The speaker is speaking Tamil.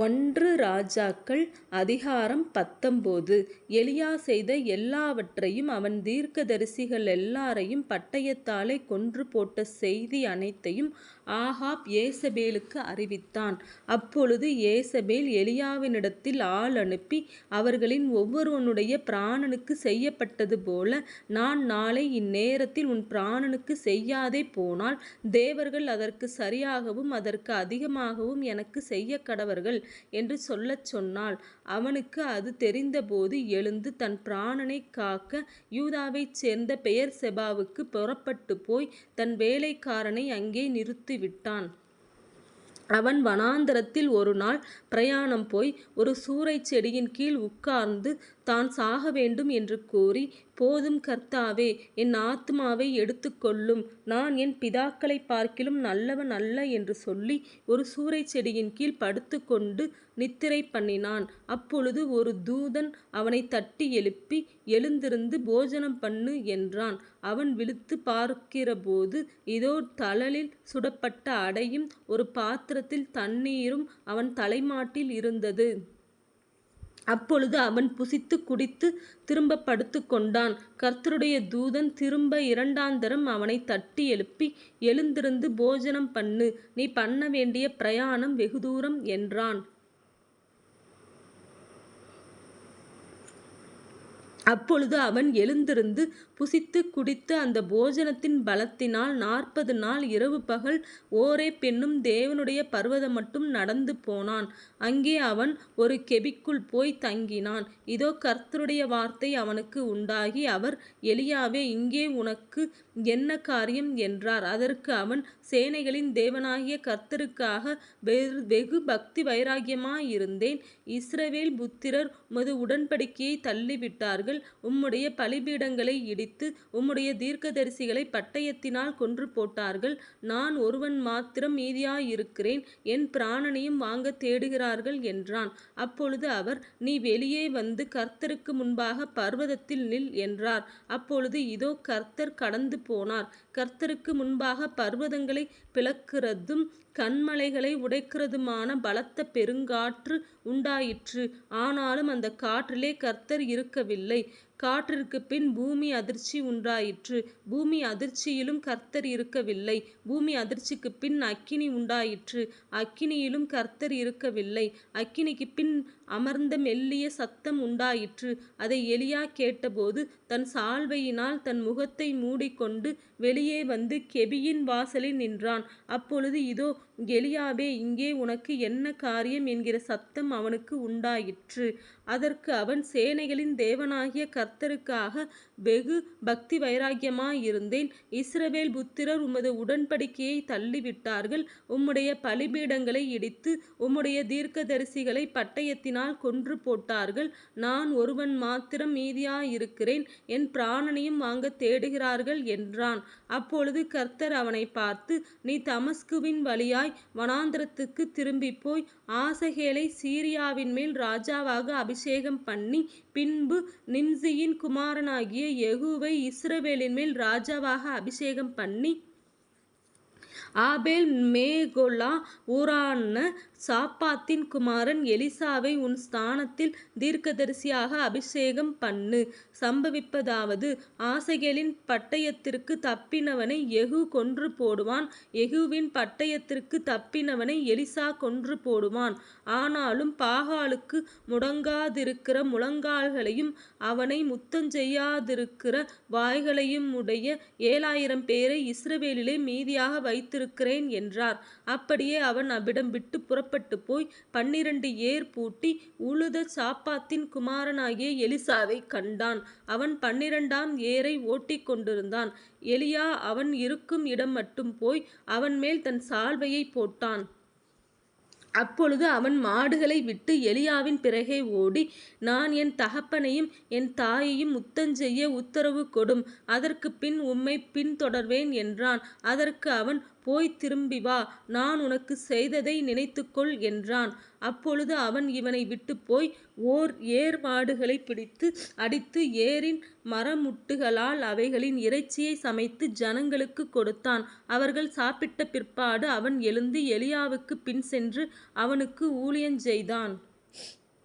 ஒன்று ராஜாக்கள் அதிகாரம் 19. எலியா செய்த எல்லாவற்றையும் அவன் தீர்க்கதரிசிகள் எல்லாரையும் பட்டயத்தாலே கொன்று போட்ட செய்தி அனைத்தையும் ஆகாப் யேசபேலுக்கு அறிவித்தான். அப்பொழுது யேசபேல் எலியாவினிடத்தில் ஆள் அனுப்பி, அவர்களின் ஒவ்வொருவனுடைய பிராணனுக்கு செய்யப்பட்டது போல நான் நாளை இந்நேரத்தில் உன் பிராணனுக்கு செய்யாதே போனால் தேவர்கள் அதற்கு சரியாகவும் அதற்கு அதிகமாகவும் எனக்கு செய்ய கடவர்கள் என்று சொல்லச் சொன்னாள். அவனுக்கு அது தெரிந்தபோது எழுந்து தன் பிராணனை காக்க யூதாவைச் சேர்ந்த பெயர்செபாவுக்கு புறப்பட்டு போய் தன் வேலைக்காரனை அங்கே நிறுத்திவிட்டான். அவன் வனாந்தரத்தில் ஒரு நாள் பிரயாணம் போய் ஒரு சூரைச் செடியின் கீழ் உட்கார்ந்து தான் சாக வேண்டும் என்று கூறி, போதும் கர்த்தாவே, என் ஆத்துமாவை எடுத்துக்கொள்ளும், நான் என் பிதாக்களை பார்க்கிலும் நல்லவன் அல்ல என்று சொல்லி ஒரு சூரைச் செடியின் கீழ் படுத்து கொண்டு நித்திரை பண்ணினான். அப்பொழுது ஒரு தூதன் அவனை தட்டி எழுப்பி, எழுந்திருந்து போஜனம் பண்ணு என்றான். அவன் விழித்து பார்க்கிறபோது இதோ தழலில் சுடப்பட்ட அடையும் ஒரு பாத்திரத்தில் தண்ணீரும் அவன் தலைமாட்டில் இருந்தது. அப்பொழுது அவன் புசித்து குடித்து திரும்ப படுத்து கொண்டான். கர்த்தருடைய தூதன் திரும்ப இரண்டாந்தரம் அவனை தட்டி எழுப்பி, எழுந்திருந்து போஜனம் பண்ணு, நீ பண்ண வேண்டிய பிரயாணம் வெகு தூரம் என்றான். அப்பொழுது அவன் எழுந்திருந்து புசித்து குடித்து அந்த போஜனத்தின் பலத்தினால் 40 நாள் இரவு பகல் ஓரேப் என்னும் தேவனுடைய பர்வதம் மட்டும் நடந்து போனான். அங்கே அவன் ஒரு கெபிக்குள் போய் தங்கினான். இதோ கர்த்தருடைய வார்த்தை அவனுக்கு உண்டாகி, அவர், எலியாவே, இங்கே உனக்கு என்ன காரியம் என்றார். அதற்கு அவன், சேனைகளின் தேவனாகிய கர்த்தருக்காக வெகு பக்தி வைராக்கியமாயிருந்தேன். இஸ்ரவேல் புத்திரர் உமது உடன்படிக்கையை தள்ளிவிட்டார்கள். உம்முடைய பலிபீடங்களை இடித்து உம்முடைய தீர்க்கதரிசிகளை பட்டயத்தினால் கொன்று போட்டார்கள். நான் ஒருவன் மாத்திரம் மீதியாயிருக்கிறேன், என் பிராணனையும் வாங்க தேடுகிறார்கள் என்றான். அப்பொழுது அவர், நீ வெளியே வந்து கர்த்தருக்கு முன்பாக பர்வதத்தில் நில் என்றார். அப்பொழுது இதோ கர்த்தர் கடந்து போனார். கர்த்தருக்கு முன்பாக பர்வதங்களை பிளக்கிறதும் கன்மலைகளை உடைக்கிறதுமான பலத்த பெருங்காற்று உண்டாயிற்று. ஆனாலும் அந்த காற்றிலே கர்த்தர் இருக்கவில்லை. காற்றிற்கு பின் பூமி அதிர்ச்சி உண்டாயிற்று. பூமி அதிர்ச்சியிலும் கர்த்தர் இருக்கவில்லை. பூமி அதிர்ச்சிக்கு பின் அக்கினி உண்டாயிற்று. அக்கினியிலும் கர்த்தர் இருக்கவில்லை. அக்கினிக்கு பின் அமர்ந்த மெல்லிய சத்தம் உண்டாயிற்று. அதை எலியா கேட்டபோது தன் சால்வையினால் தன் முகத்தை மூடிக்கொண்டு வெளியே வந்து கெபியின் வாசலில் நின்றான். அப்பொழுது இதோ, எலியாவே, இங்கே உனக்கு என்ன காரியம் என்கிற சத்தம் அவனுக்கு உண்டாயிற்று. அதற்கு அவன், சேனைகளின் தேவனாகிய கர்த்தருக்காக வெகு பக்தி வைராக்கியமாயிருந்தேன். இஸ்ரவேல் புத்திரர் உமது உடன்படிக்கையை தள்ளிவிட்டார்கள். உம்முடைய பலிபீடங்களை இடித்து உம்முடைய தீர்க்கதரிசிகளை பட்டயத்தினால் கொன்று போட்டார்கள். நான் ஒருவன் மாத்திரம் மீதியாயிருக்கிறேன், என் பிராணனையும் வாங்க தேடுகிறார்கள் என்றான். அப்பொழுது கர்த்தர் அவனை பார்த்து, நீ தமஸ்குவின் வழியாய் வனாந்தரத்துக்கு திரும்பிப்போய் ஆசகேலை சீரியாவின் மேல் ராஜாவாக அபிஷேகம் பண்ணி, பின்பு நிம்சியின் குமாரனாகிய யெகூவை இஸ்ரவேலின் மேல் ராஜாவாக அபிஷேகம் பண்ணி, ஆபேல் மேகொலா ஊரான சாப்பாத்தின் குமாரன் எலிசாவை உன் ஸ்தானத்தில் தீர்க்கதரிசியாக அபிஷேகம் பண்ணு. சம்பவிப்பதாவது, ஆசகேலின் பட்டயத்திற்கு தப்பினவனை யெகூ கொன்று போடுவான். யெகூவின் பட்டயத்திற்கு தப்பினவனை எலிசா கொன்று போடுவான். ஆனாலும் பாகாலுக்கு முடங்காதிருக்கிற முழங்கால்களையும் அவனை முத்தஞ்செய்யாதிருக்கிற வாய்களையுமுடைய 7000 பேரை இஸ்ரவேலிலே மீதியாக வைத்திருக்கிறேன் என்றார். அப்படியே அவன் அவ்விடம் விட்டு புறப்பட்டு போய் 12 ஏர் பூட்டி உழுத சாப்பாத்தின் குமாரனாகிய எலிசாவை கண்டான். அவன் 12ஆம் ஏரை ஓட்டிக் கொண்டிருந்தான். எலியா அவன் இருக்கும் இடம் மட்டும் போய் அவன் மேல் தன் சால்வையை போட்டான். அப்பொழுது அவன் மாடுகளை விட்டு எலியாவின் பிறகே ஓடி, நான் என் தகப்பனையும் என் தாயையும் முத்தஞ்செய்ய உத்தரவு கொடும், அதற்கு பின் உம்மை பின்தொடர்வேன் என்றான். அதற்கு அவன், போய் திரும்பி வா, நான் உனக்கு செய்ததை நினைத்துக்கொள் என்றான். அப்பொழுது அவன் இவனை விட்டு போய் ஏர் மாடுகளை பிடித்து அடித்து ஏரின் மரமுட்டுகளால் அவைகளின் இறைச்சியை சமைத்து ஜனங்களுக்கு கொடுத்தான். அவர்கள் சாப்பிட்ட பிற்பாடு அவன் எழுந்து எலியாவுக்கு பின் சென்று அவனுக்கு ஊழியஞ்செய்தான்.